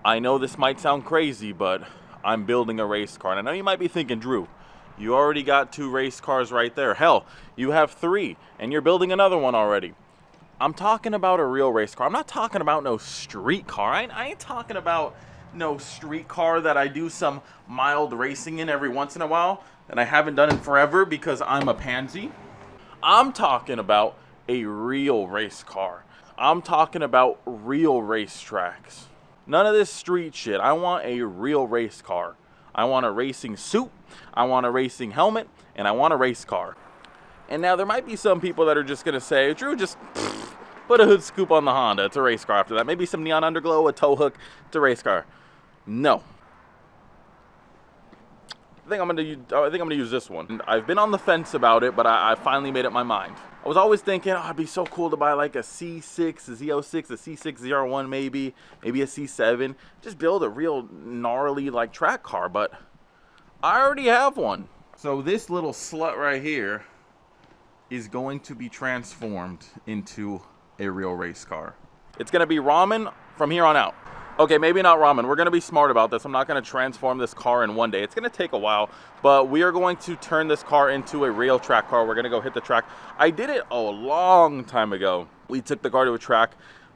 I know this might sound crazy, but I'm building a race car. And I know you might be thinking, Drew, you already got 2 race cars right there. Hell, you have 3, and you're building another one already. I'm talking about a real race car. I'm not talking about no street car. I ain't talking about no street car that I do some mild racing in every once in a while, and I haven't done in forever because I'm a pansy. I'm talking about a real race car. I'm talking about real racetracks. None of this street shit. I want a real race car. I want a racing suit, I want a racing helmet, and I want a race car. And now there might be some people that are just gonna say, Drew, just put a hood scoop on the Honda, it's a race car after that. Maybe some neon underglow, a tow hook, it's a race car. No. I think I'm gonna use this one. I've been on the fence about it, but I finally made up my mind. I was always thinking, oh, it'd be so cool to buy like a C6, a Z06, a C6 ZR1 maybe a C7. Just build a real gnarly like track car, but I already have one. So this little slut right here is going to be transformed into a real race car. It's gonna be ramen from here on out. Okay, maybe not ramen. We're gonna be smart about this. I'm not gonna transform this car in one day. It's gonna take a while, but we are going to turn this car into a real track car. We're gonna go hit the track. I did it a long time ago. We took the car to a track.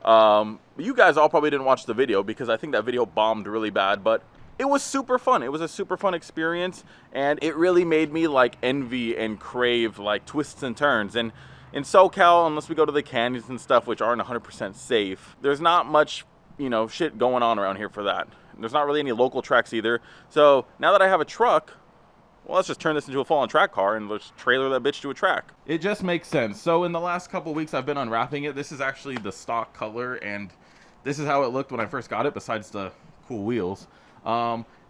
You guys all probably didn't watch the video because I think that video bombed really bad, but it was super fun. It was a super fun experience, and it really made me like envy and crave like twists and turns. And in SoCal, unless we go to the canyons and stuff, which aren't 100% safe, there's not much, you know, shit going on around here for that. There's not really any local tracks either. So now that I have a truck, well, let's just turn this into a full-on track car and let's trailer that bitch to a track. It just makes sense. So in the last couple weeks, I've been unwrapping it. This is actually the stock color, and this is how it looked when I first got it, besides the cool wheels.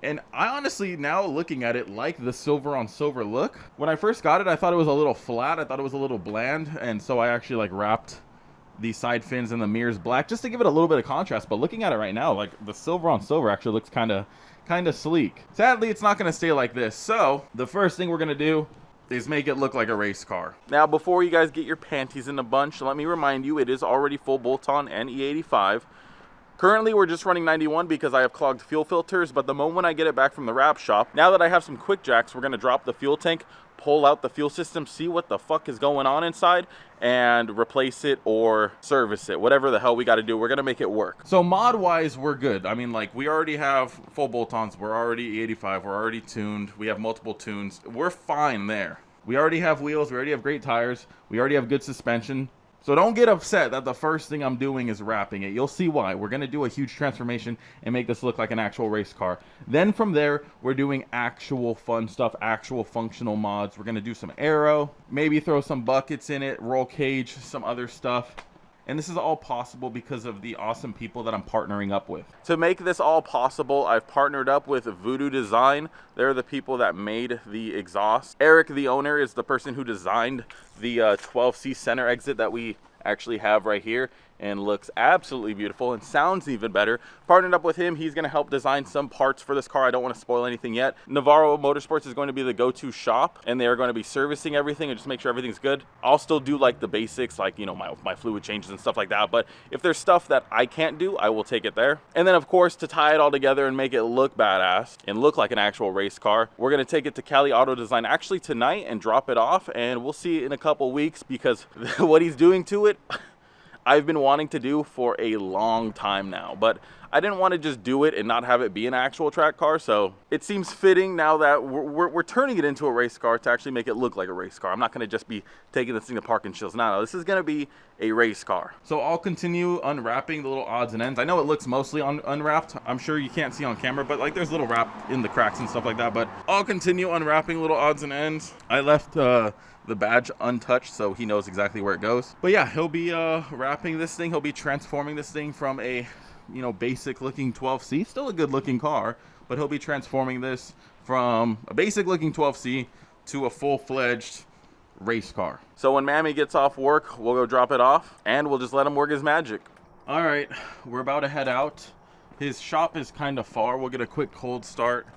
And I honestly, now looking at it, like the silver on silver look. When I first got it, I thought it was a little flat. I thought it was a little bland. And so I actually like wrapped the side fins and the mirrors black just to give it a little bit of contrast. But looking at it right now, like the silver on silver actually looks kind of sleek. Sadly, it's not going to stay like this. So the first thing we're going to do is make it look like a race car. Now, before you guys get your panties in a bunch, let me remind you, it is already full bolt-on and E85. Currently, we're just running 91 because I have clogged fuel filters, but the moment I get it back from the wrap shop, now that I have some quick jacks, we're gonna drop the fuel tank, pull out the fuel system, see what the fuck is going on inside, and replace it or service it. Whatever the hell we gotta do, we're gonna make it work. So mod-wise, we're good. I mean, like, we already have full bolt-ons, we're already E85, we're already tuned, we have multiple tunes. We're fine there. We already have wheels, we already have great tires, we already have good suspension. So don't get upset that the first thing I'm doing is wrapping it. You'll see why. We're going to do a huge transformation and make this look like an actual race car. Then from there, we're doing actual fun stuff, actual functional mods. We're going to do some aero, maybe throw some buckets in it, roll cage, some other stuff. And this is all possible because of the awesome people that I'm partnering up with. To make this all possible, I've partnered up with Voodoo Design. They're the people that made the exhaust. Eric, the owner, is the person who designed the 12C center exit that we actually have right here, and looks absolutely beautiful and sounds even better. Partnered up with him, he's gonna help design some parts for this car. I don't wanna spoil anything yet. Navarro Motorsports is going to be the go-to shop, and they are going to be servicing everything and just make sure everything's good. I'll still do like the basics, like, you know, my fluid changes and stuff like that, but if there's stuff that I can't do, I will take it there. And then of course, to tie it all together and make it look badass and look like an actual race car, we're gonna take it to Cali Auto Design actually tonight and drop it off, and we'll see in a couple weeks because what he's doing to it, I've been wanting to do for a long time now, but I didn't want to just do it and not have it be an actual track car, so it seems fitting now that we're turning it into a race car to actually make it look like a race car. I'm not going to just be taking this thing to park and chills. No, this is going to be a race car. So I'll continue unwrapping the little odds and ends. I know it looks mostly unwrapped. I'm sure you can't see on camera, but like there's little wrap in the cracks and stuff like that, but I'll continue unwrapping little odds and ends. I left the badge untouched, so he knows exactly where it goes. But yeah, he'll be wrapping this thing. He'll be transforming this thing from a, you know, basic looking 12C, still a good looking car, but he'll be transforming this from a basic looking 12C to a full-fledged race car. So when Mammy gets off work, we'll go drop it off and we'll just let him work his magic. All right, we're about to head out. His shop is kind of far. We'll get a quick cold start.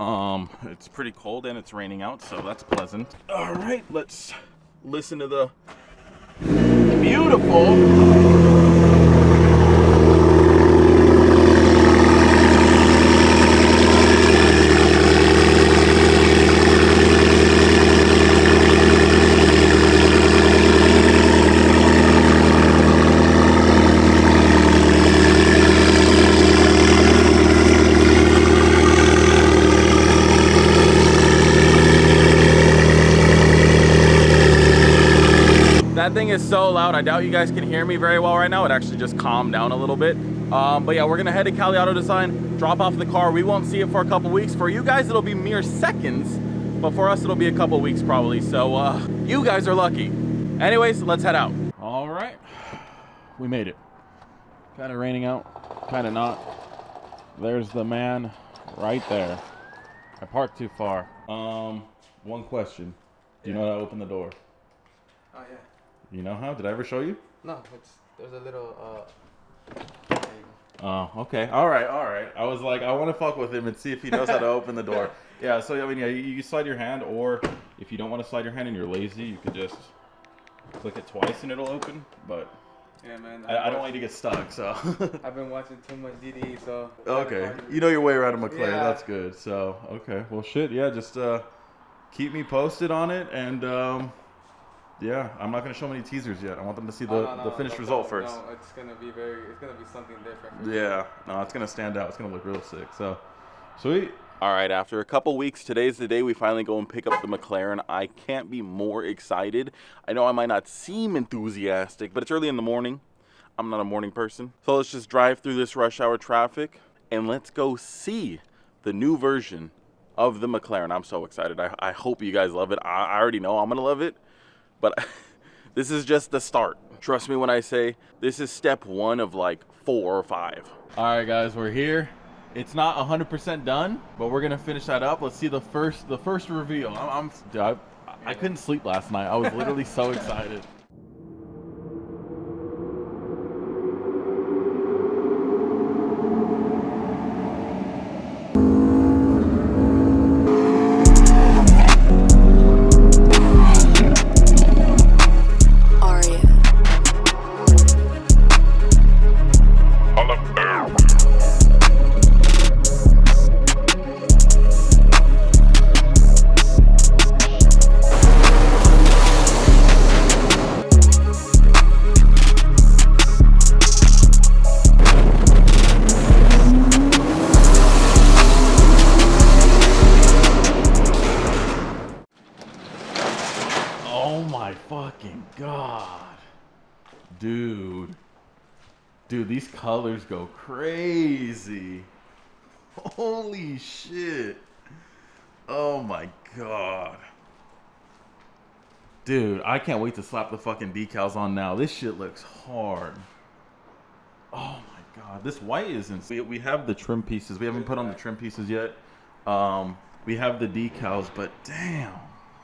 It's pretty cold and it's raining out, so that's pleasant. All right, let's listen to the beautiful That thing is so loud. I doubt you guys can hear me very well right now. It actually just calmed down a little bit. But yeah, we're gonna head to Cali Auto Design, drop off the car. We won't see it for a couple weeks. For you guys, it'll be mere seconds, but for us, it'll be a couple weeks probably. So you guys are lucky. Anyways, let's head out. All right, we made it. Kind of raining out, kind of not. There's the man right there. I parked too far. One question. Do you know how to open the door? Oh yeah. You know how? Did I ever show you? No, there's a little Oh, okay. All right. I was like, I want to fuck with him and see if he knows how to open the door. Yeah, so I mean, yeah, you slide your hand, or if you don't want to slide your hand and you're lazy, you could just click it twice and it'll open. But yeah, man. I don't want you to get stuck, so. I've been watching too much DD, so. Okay. You know your way around a McLaren. Yeah. That's good. So, okay. Well, shit. Yeah, just keep me posted on it, and yeah, I'm not gonna show any teasers yet. I want them to see the finished result first. No, it's gonna be something different. Yeah, no, it's gonna stand out. It's gonna look real sick. So, sweet. All right, after a couple weeks, today's the day we finally go and pick up the McLaren. I can't be more excited. I know I might not seem enthusiastic, but it's early in the morning. I'm not a morning person. So let's just drive through this rush hour traffic and let's go see the new version of the McLaren. I'm so excited. I hope you guys love it. I already know I'm gonna love it. But this is just the start. Trust me when I say this is step one of like 4 or 5. All right, guys, we're here. It's not 100% done, but we're gonna finish that up. Let's see the first reveal. I couldn't sleep last night. I was literally so excited. Oh my fucking god. Dude, these colors go crazy. Holy shit. Oh my god. Dude, I can't wait to slap the fucking decals on now. This shit looks hard. Oh my god. This white is insane. We have the trim pieces. We haven't put on the trim pieces yet. We have the decals, but damn.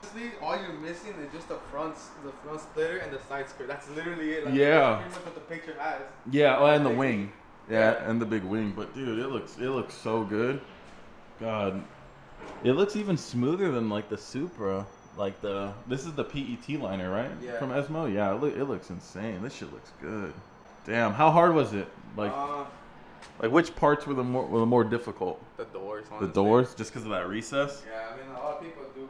Honestly, all you're missing is just the front splitter and the side skirt. That's literally it. Like, yeah. That's pretty much what the picture has. Yeah, oh, and the wing. Yeah, and the big wing. But dude, it looks so good. God, it looks even smoother than like the Supra. Like this is the PET liner, right? Yeah. From Esmo. Yeah, it looks insane. This shit looks good. Damn, how hard was it? Like which parts were the more difficult? The doors. Honestly. The doors, just because of that recess. Yeah, I mean a lot of people do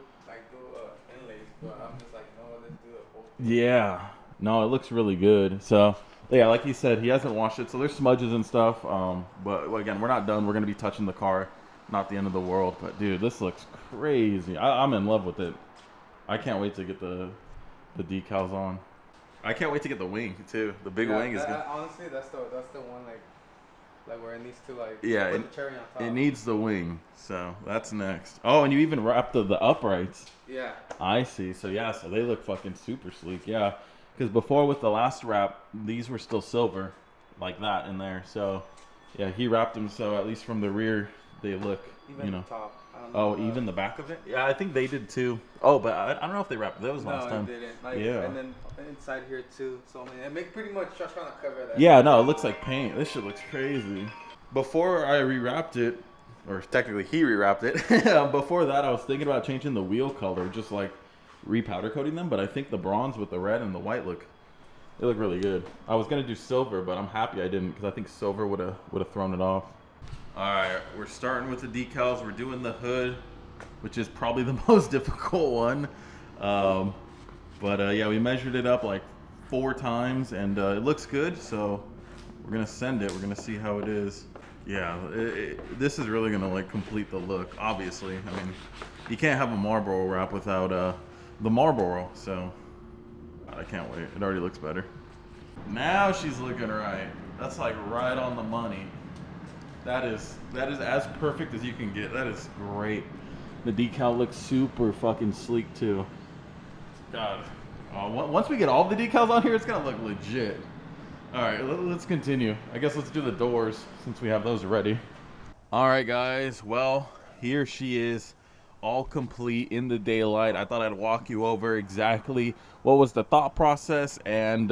inlays, but I'm just like, no, let's do a whole thing. Yeah, no, it looks really good. So yeah, like he said, he hasn't washed it, so there's smudges and stuff. But again, we're not done. We're gonna be touching the car. Not the end of the world, but dude, this looks crazy. I'm in love with it. I can't wait to get the decals on. I can't wait to get the wing too. The big wing is good. Honestly, that's the one like where it needs to like put the cherry on top. It needs the wing, so that's next. Oh, and you even wrapped the uprights. Yeah. I see. So yeah, so they look fucking super sleek. Yeah, because before with the last wrap, these were still silver, like that in there. So yeah, he wrapped them so at least from the rear they look, even the top. Even the back of it? Yeah, I think they did too. Oh, but I don't know if they wrapped those last time. No, they didn't. Like, yeah. And then inside here too. So I mean, it make pretty much just trying to cover that. Yeah, no, it looks like paint. This shit looks crazy. Before I rewrapped it, or technically he rewrapped it, before that I was thinking about changing the wheel color, just like repowder coating them, but I think the bronze with the red and the white they look really good. I was gonna do silver, but I'm happy I didn't, because I think silver would have thrown it off. All right, we're starting with the decals. We're doing the hood, which is probably the most difficult one. Yeah, we measured it up like 4 times, and it looks good. So we're gonna send it. We're gonna see how it is. Yeah, this is really gonna like complete the look. Obviously, I mean, you can't have a Marlboro wrap without the Marlboro. So God, I can't wait. It already looks better. Now she's looking right. That's like right on the money. That is as perfect as you can get. That is great. The decal looks super fucking sleek too. God. Once we get all the decals on here, it's gonna look legit. All right, let's continue. I guess let's do the doors since we have those ready. All right, guys. Well, here she is, all complete in the daylight. I thought I'd walk you over exactly what was the thought process and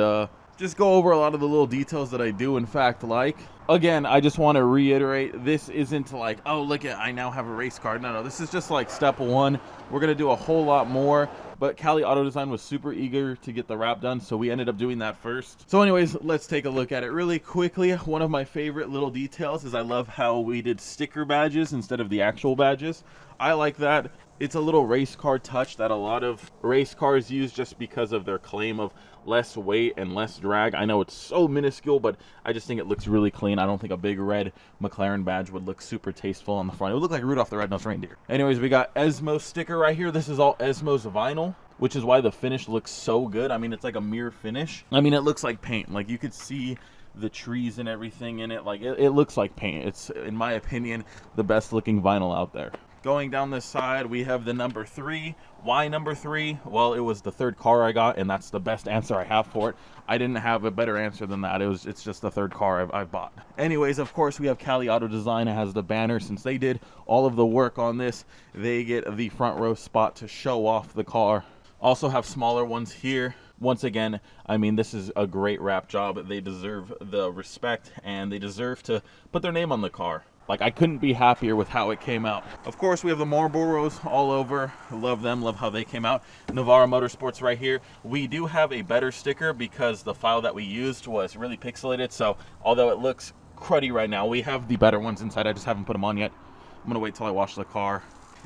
just go over a lot of the little details that I do in fact like. Again, I just want to reiterate, this isn't like, oh, look at, I now have a race car. No, this is just like step one. We're going to do a whole lot more, but Cali Auto Design was super eager to get the wrap done, so we ended up doing that first. So anyways, let's take a look at it really quickly. One of my favorite little details is I love how we did sticker badges instead of the actual badges. I like that. It's a little race car touch that a lot of race cars use just because of their claim of less weight and less drag. I know it's so minuscule, but I just think it looks really clean. I don't think a big red McLaren badge would look super tasteful on the front. It would look like Rudolph the Red-Nosed Reindeer. Anyways, we got Esmo sticker right here. This is all Esmo's vinyl, which is why the finish looks so good. I mean, it's like a mirror finish. I mean, it looks like paint. Like, you could see the trees and everything in it. Like, it looks like paint. It's, in my opinion, the best looking vinyl out there. Going down this side, we have the number 3. Why number 3? Well, it was the third car I got, and that's the best answer I have for it. I didn't have a better answer than that. It's just the third car I've bought. Anyways, of course, we have Cali Auto Design. It has the banner. Since they did all of the work on this, they get the front row spot to show off the car. Also have smaller ones here. Once again, I mean, this is a great wrap job. They deserve the respect, and they deserve to put their name on the car. Like, I couldn't be happier with how it came out. Of course, we have the Marlboros all over. Love them, love how they came out. Navarro Motorsports right here. We do have a better sticker because the file that we used was really pixelated. So, although it looks cruddy right now, we have the better ones inside. I just haven't put them on yet. I'm gonna wait till I wash the car.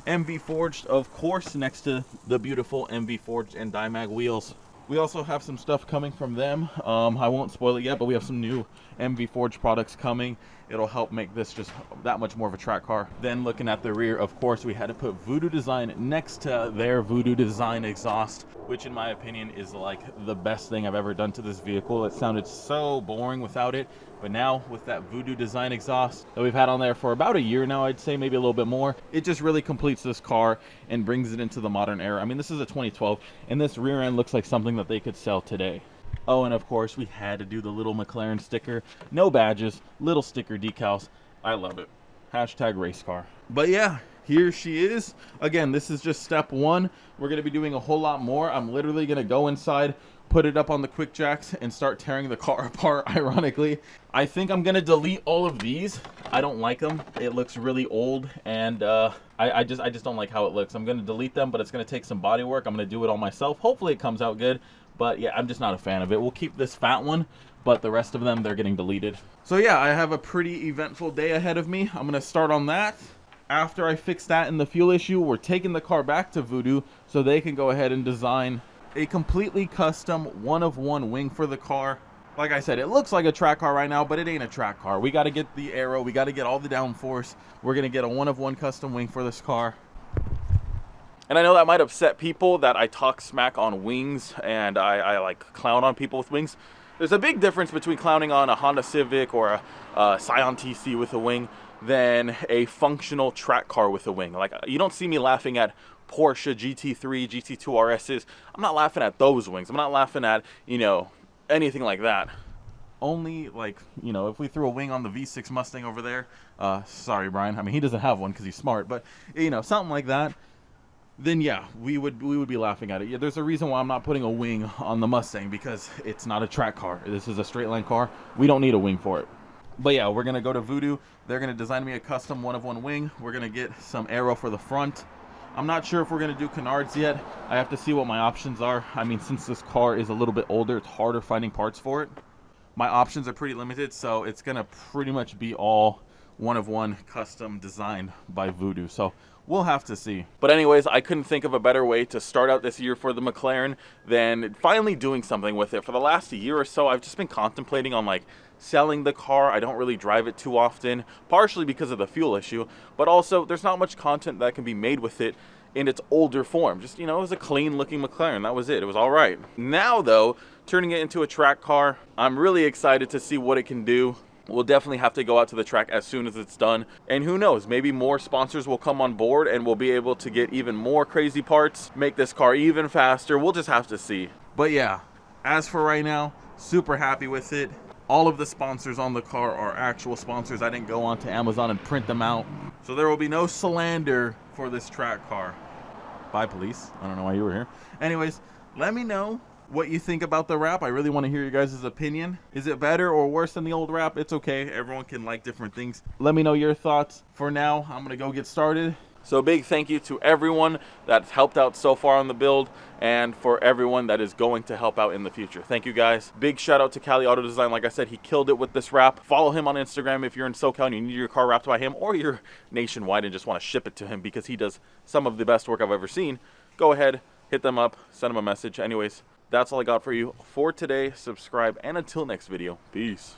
MV Forged, of course, next to the beautiful MV Forged and Dimag wheels. We also have some stuff coming from them. I won't spoil it yet, but we have some new MV Forge products coming. It'll help make this just that much more of a track car. Then looking at the rear, of course, we had to put Voodoo Design next to their Voodoo Design exhaust, which in my opinion is like the best thing I've ever done to this vehicle. It sounded so boring without it, but now with that Voodoo Design exhaust that we've had on there for about a year now, I'd say maybe a little bit more, it just really completes this car and brings it into the modern era. I mean, this is a 2012, and this rear end looks like something that they could sell today. Oh, and of course, we had to do the little McLaren sticker. No badges, little sticker decals. I love it. Hashtag race car. But yeah, here she is. Again, this is just step one. We're going to be doing a whole lot more. I'm literally going to go inside, put it up on the quick jacks, and start tearing the car apart, ironically. I think I'm going to delete all of these. I don't like them. It looks really old, and I just don't like how it looks. I'm going to delete them, but it's going to take some body work. I'm going to do it all myself. Hopefully it comes out good. But yeah, I'm just not a fan of it. We'll keep this fat one, but the rest of them, they're getting deleted. So yeah, I have a pretty eventful day ahead of me. I'm gonna start on that. After I fix that and the fuel issue, we're taking the car back to Voodoo so they can go ahead and design a completely custom one-of-one wing for the car. Like I said, it looks like a track car right now, but it ain't a track car. We gotta get the aero, we gotta get all the downforce. We're gonna get a one-of-one custom wing for this car. And I know that might upset people that I talk smack on wings and I like clown on people with wings. There's a big difference between clowning on a Honda Civic or a Scion TC with a wing than a functional track car with a wing. Like, you don't see me laughing at Porsche GT3, GT2 RSs. I'm not laughing at those wings. I'm not laughing at, you know, anything like that. Only, like, you know, if we threw a wing on the V6 Mustang over there, sorry, Brian. I mean, he doesn't have one because he's smart, but, you know, something like that. Then yeah, we would be laughing at it. Yeah, there's a reason why I'm not putting a wing on the Mustang, because it's not a track car. This is a straight line car. We don't need a wing for it. But yeah, we're gonna go to Voodoo. They're gonna design me a custom one-of-one wing. We're gonna get some aero for the front. I'm not sure if we're gonna do canards yet. I have to see what my options are. I mean, since this car is a little bit older, it's harder finding parts for it. My options are pretty limited, so it's gonna pretty much be all one-of-one custom designed by Voodoo. So we'll have to see. But anyways, I couldn't think of a better way to start out this year for the McLaren than finally doing something with it. For the last year or so, I've just been contemplating on like selling the car. I don't really drive it too often, partially because of the fuel issue, but also there's not much content that can be made with it. in its older form. Just, you know, it was a clean looking McLaren. That was it. It was all right. Now though, turning it into a track car, I'm really excited to see what it can do. We'll definitely have to go out to the track as soon as it's done. And who knows, maybe more sponsors will come on board and we'll be able to get even more crazy parts, make this car even faster. We'll just have to see. But yeah, as for right now, super happy with it. All of the sponsors on the car are actual sponsors. I didn't go onto Amazon and print them out. So there will be no slander for this track car. Bye, police. I don't know why you were here. Anyways, let me know what you think about the wrap. I really want to hear your guys' opinion. Is it better or worse than the old wrap? It's okay. Everyone can like different things. Let me know your thoughts. For now, I'm going to go get started. So big thank you to everyone that's helped out so far on the build and for everyone that is going to help out in the future. Thank you guys. Big shout out to Cali Auto Design. Like I said, he killed it with this wrap. Follow him on Instagram if you're in SoCal and you need your car wrapped by him, or you're nationwide and just want to ship it to him because he does some of the best work I've ever seen. Go ahead, hit them up, send them a message. Anyways, that's all I got for you for today. Subscribe, and until next video, peace.